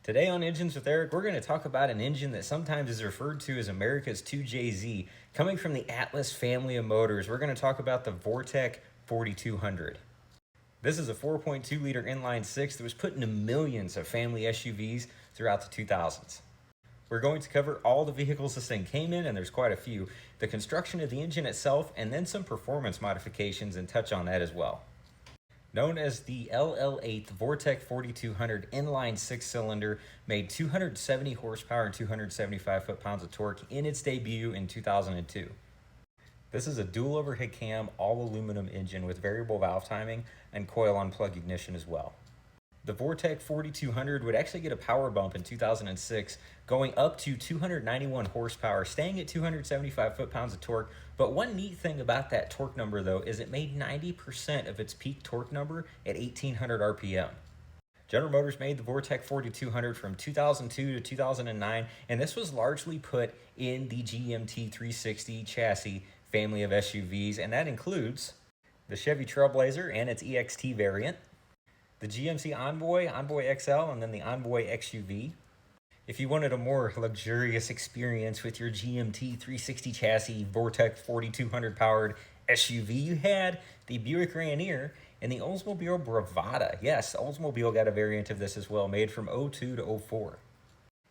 Today on Engines with Eric, we're going to talk about an engine that sometimes is referred to as America's 2JZ. Coming from the Atlas family of motors, we're going to talk about the Vortec 4200. This is a 4.2 liter inline-6 that was put into millions of family SUVs throughout the 2000s. We're going to cover all the vehicles this thing came in, and there's quite a few, the construction of the engine itself, and then some performance modifications and touch on that as well. Known as the LL8, the Vortec 4200 inline 6-cylinder made 270 horsepower and 275 foot-pounds of torque in its debut in 2002. This is a dual overhead cam, all aluminum engine with variable valve timing and coil on plug ignition as well. The Vortec 4200 would actually get a power bump in 2006, going up to 291 horsepower, staying at 275 foot-pounds of torque. But one neat thing about that torque number, though, is it made 90% of its peak torque number at 1800 RPM. General Motors made the Vortec 4200 from 2002 to 2009, and this was largely put in the GMT 360 chassis family of SUVs, and that includes the Chevy Trailblazer and its EXT variant, the GMC Envoy, Envoy XL, and then the Envoy XUV. If you wanted a more luxurious experience with your GMT 360 chassis Vortec 4200 powered SUV, you had the Buick Rainier and the Oldsmobile Bravada. Yes, Oldsmobile got a variant of this as well, made from 02 to 04.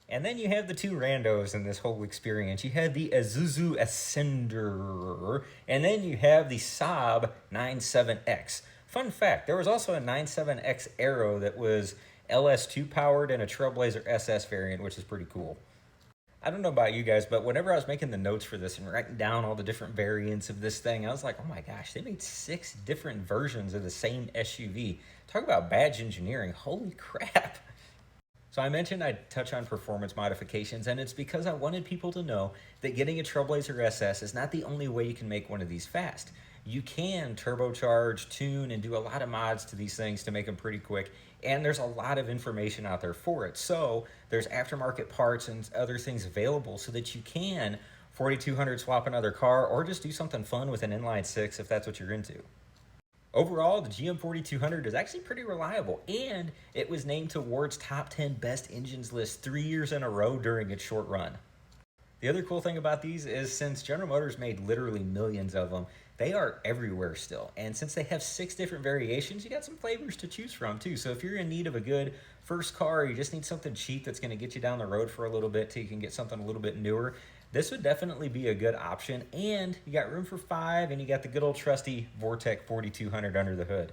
And then you have the two randos in this whole experience. You have the Isuzu Ascender, and then you have the Saab 97X. Fun fact, there was also a 97X Aero that was LS2 powered and a Trailblazer SS variant, which is pretty cool. I don't know about you guys, but whenever I was making the notes for this and writing down all the different variants of this thing, I was like, oh my gosh, they made 6 different versions of the same SUV. Talk about badge engineering, holy crap. So I mentioned I'd touch on performance modifications, and it's because I wanted people to know that getting a Trailblazer SS is not the only way you can make one of these fast. You can turbocharge, tune, and do a lot of mods to these things to make them pretty quick, and there's a lot of information out there for it. So there's aftermarket parts and other things available so that you can 4200 swap another car or just do something fun with an inline-6 if that's what you're into. Overall, the GM 4200 is actually pretty reliable, and it was named to Ward's top 10 best engines list 3 years in a row during its short run. The other cool thing about these is since General Motors made literally millions of them, they are everywhere still. And since they have 6 different variations, you got some flavors to choose from too. So if you're in need of a good first car, you just need something cheap that's gonna get you down the road for a little bit till you can get something a little bit newer, this would definitely be a good option. And you got room for 5, and you got the good old trusty Vortec 4200 under the hood.